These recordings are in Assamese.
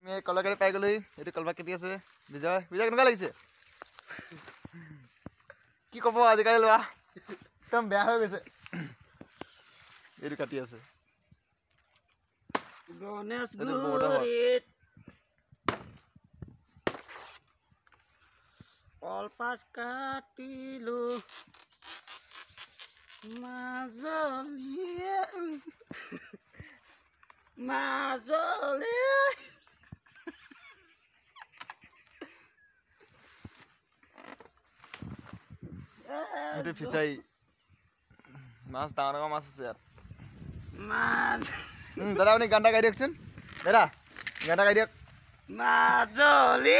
मैं कलाकारी पाई गलो ये कलबा केटी আছে বিজয় বিজয় কেনেকুৱা লাগিছে কি কব আজিকালি লোৱা একদম বেয়া হৈ গৈছে এইটো কাটি আছে গণেশ গুৰিত কলপাত কাটিলো মাজলে itu fisai mas tangan ka mas আছে यार মাছ দাদা আপনি গানটা গাই দিয়কচোন দাদা গানটা গাই দিয়ক মাজলি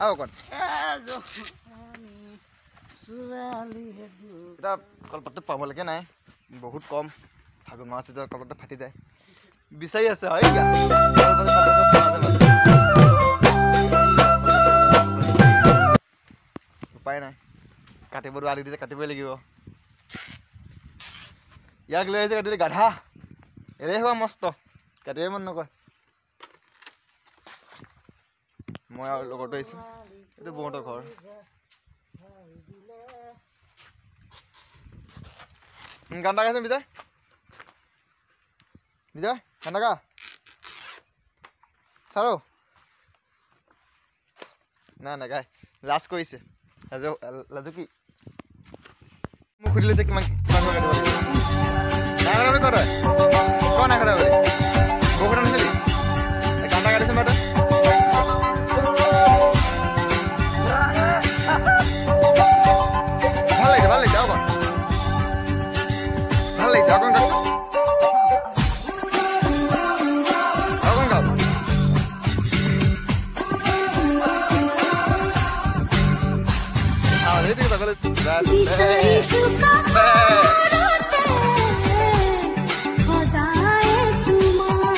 আও কোন এটা কলপাতটো পাব লাগে নাই বহুত কম ফাগুন মাছ এটা কলপাতটো ফাটি যায় বিচাৰি আছে হয় কি উপায় নাই কাটিবটো আলি দিছে কাটিবই লাগিব ইয়াক লৈ আহিছে কাটিলে গাধা এৰে হোৱা মস্ত কাটিবই মন নকয় মই আৰু লগতে আহিছো এইটো বৌহঁতৰ ঘৰ গান গাইছে বিজয় বিজয় গান গা চাৰো না নাগাই লাজ কৰিছে লাজু কি মোক সুধি লৈছে কিমান নাগালে ক'ত হয় কোৱা নাগালে বুলি বহুত নাছিলি গান গাইছে মাতে ভাল লাগিছে আকৌ ভাল লাগিছে আকৌ গাইছো আকৌ গাও This is